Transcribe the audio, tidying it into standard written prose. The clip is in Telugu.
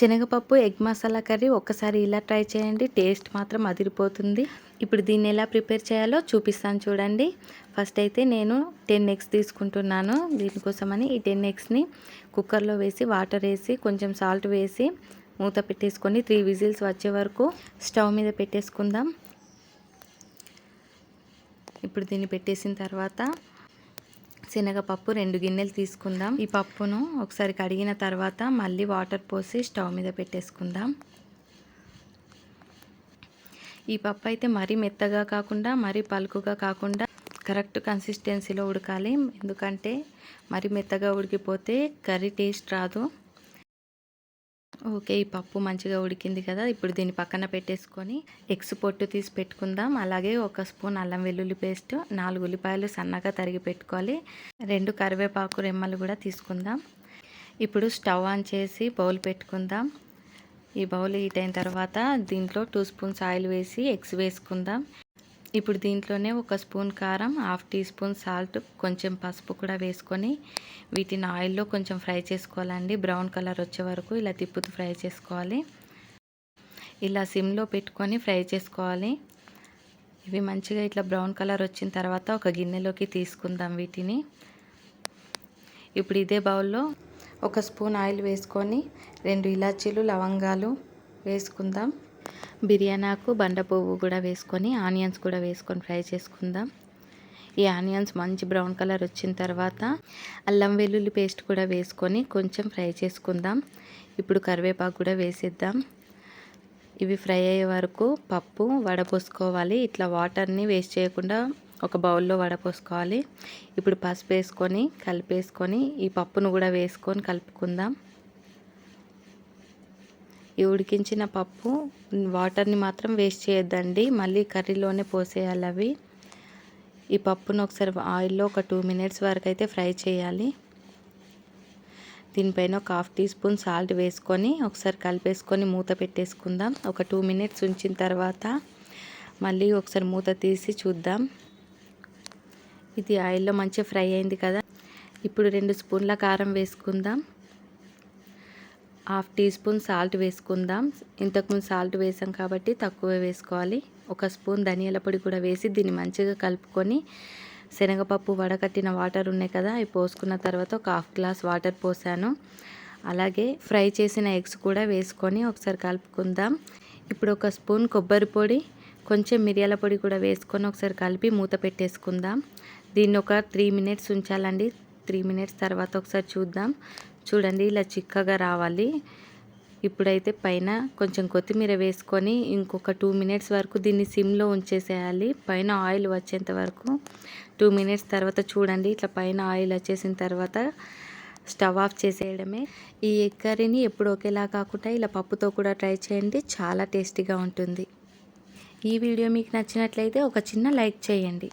శనగపప్పు ఎగ్ మసాలా కర్రీ ఒక్కసారి ఇలా ట్రై చేయండి, టేస్ట్ మాత్రం అదిరిపోతుంది. ఇప్పుడు దీన్ని ఎలా ప్రిపేర్ చేయాలో చూపిస్తాను చూడండి. ఫస్ట్ అయితే నేను 10 ఎగ్స్ తీసుకుంటున్నాను. దీనికోసమని ఈ 10 ఎగ్స్ని కుక్కర్లో వేసి వాటర్ వేసి కొంచెం సాల్ట్ వేసి మూత పెట్టేసుకొని 3 విజిల్స్ వచ్చే వరకు స్టవ్ మీద పెట్టేసుకుందాం. ఇప్పుడు దీన్ని పెట్టేసిన తర్వాత శనగపప్పు 2 గిన్నెలు తీసుకుందాం. ఈ పప్పును ఒకసారి కడిగిన తర్వాత మళ్ళీ వాటర్ పోసి స్టవ్ మీద పెట్టేసుకుందాం. ఈ పప్పు అయితే మరీ మెత్తగా కాకుండా మరీ పలుకుగా కాకుండా కరెక్ట్ కన్సిస్టెన్సీలో ఉడకాలి. ఎందుకంటే మరీ మెత్తగా ఉడికిపోతే కర్రీ టేస్ట్ రాదు. ఓకే, ఈ పప్పు మంచిగా ఉడికింది కదా. ఇప్పుడు దీన్ని పక్కన పెట్టేసుకొని ఎగ్స్ పొట్టు తీసి పెట్టుకుందాం. అలాగే 1 స్పూన్ అల్లం వెల్లుల్లి పేస్ట్, 4 ఉల్లిపాయలు సన్నగా తరిగి పెట్టుకోవాలి. 2 కరివేపాకు రెమ్మలు కూడా తీసుకుందాం. ఇప్పుడు స్టవ్ ఆన్ చేసి బౌల్ పెట్టుకుందాం. ఈ బౌల్ హీట్ అయిన తర్వాత దీంట్లో 2 స్పూన్స్ ఆయిల్ వేసి ఎగ్స్ వేసుకుందాం. ఇప్పుడు దీంట్లోనే 1 స్పూన్ కారం, 1/2 టీ స్పూన్ సాల్ట్, కొంచెం పసుపు కూడా వేసుకొని వీటిని ఆయిల్లో కొంచెం ఫ్రై చేసుకోవాలండి. బ్రౌన్ కలర్ వచ్చే వరకు ఇలా తిప్పుతూ ఫ్రై చేసుకోవాలి. ఇలా సిమ్లో పెట్టుకొని ఫ్రై చేసుకోవాలి. ఇవి మంచిగా ఇట్లా బ్రౌన్ కలర్ వచ్చిన తర్వాత ఒక గిన్నెలోకి తీసుకుందాం వీటిని. ఇప్పుడు ఇదే బౌల్లో 1 స్పూన్ ఆయిల్ వేసుకొని 2 ఇలాచీలు, లవంగాలు వేసుకుందాం. బిర్యానీ ఆకు, బండ పువ్వు కూడా వేసుకొని ఆనియన్స్ కూడా వేసుకొని ఫ్రై చేసుకుందాం. ఈ ఆనియన్స్ మంచి బ్రౌన్ కలర్ వచ్చిన తర్వాత అల్లం వెల్లుల్లి పేస్ట్ కూడా వేసుకొని కొంచెం ఫ్రై చేసుకుందాం. ఇప్పుడు కరివేపాకు కూడా వేసేద్దాం. ఇవి ఫ్రై అయ్యే వరకు పప్పు వడపోసుకోవాలి. ఇట్లా వాటర్ని వేస్ట్ చేయకుండా ఒక బౌల్లో వడపోసుకోవాలి. ఇప్పుడు పసుపు వేసుకొని కలిపేసుకొని ఈ పప్పును కూడా వేసుకొని కలుపుకుందాం. ఈ ఉడికించిన పప్పు వాటర్ని మాత్రం వేస్ట్ చేయొద్దండి, మళ్ళీ కర్రీలోనే పోసేయాలి అవి. ఈ పప్పును ఒకసారి ఆయిల్లో ఒక 2 మినిట్స్ వరకు అయితే ఫ్రై చేయాలి. దీనిపైన ఒక 1/2 టీ స్పూన్ సాల్ట్ వేసుకొని ఒకసారి కలిపేసుకొని మూత పెట్టేసుకుందాం. ఒక 2 మినిట్స్ ఉంచిన తర్వాత మళ్ళీ ఒకసారి మూత తీసి చూద్దాం. ఇది ఆయిల్లో మంచిగా ఫ్రై అయింది కదా. ఇప్పుడు 2 స్పూన్ల కారం వేసుకుందాం. 1/2 టీ స్పూన్ సాల్ట్ వేసుకుందాం. ఇంతకుముందు సాల్ట్ వేసాం కాబట్టి తక్కువ వేసుకోవాలి. 1 స్పూన్ ధనియాల పొడి కూడా వేసి దీన్ని మంచిగా కలుపుకొని శనగపప్పు వడకట్టిన వాటర్ ఉన్నాయి కదా, అవి పోసుకున్న తర్వాత ఒక 1/2 గ్లాస్ వాటర్ పోసాను. అలాగే ఫ్రై చేసిన ఎగ్స్ కూడా వేసుకొని ఒకసారి కలుపుకుందాం. ఇప్పుడు 1 స్పూన్ కొబ్బరి పొడి, కొంచెం మిరియాల పొడి కూడా వేసుకొని ఒకసారి కలిపి మూత పెట్టేసుకుందాం. దీన్ని ఒక 3 మినిట్స్ ఉంచాలండి. 3 మినిట్స్ తర్వాత ఒకసారి చూద్దాం. చూడండి, ఇలా చిక్కగా రావాలి. ఇప్పుడైతే పైన కొంచెం కొత్తిమీర వేసుకొని ఇంకొక 2 మినిట్స్ వరకు దీన్ని సిమ్లో ఉంచేసేయాలి. పైన ఆయిల్ వచ్చేంత వరకు 2 మినిట్స్ తర్వాత చూడండి, ఇట్లా పైన ఆయిల్ వచ్చేసిన తర్వాత స్టవ్ ఆఫ్ చేసేయడమే. ఈ ఎగ్ కర్రీని ఎప్పుడు ఒకేలా కాకుండా ఇలా పప్పుతో కూడా ట్రై చేయండి, చాలా టేస్టీగా ఉంటుంది. ఈ వీడియో మీకు నచ్చినట్లయితే ఒక చిన్న లైక్ చేయండి.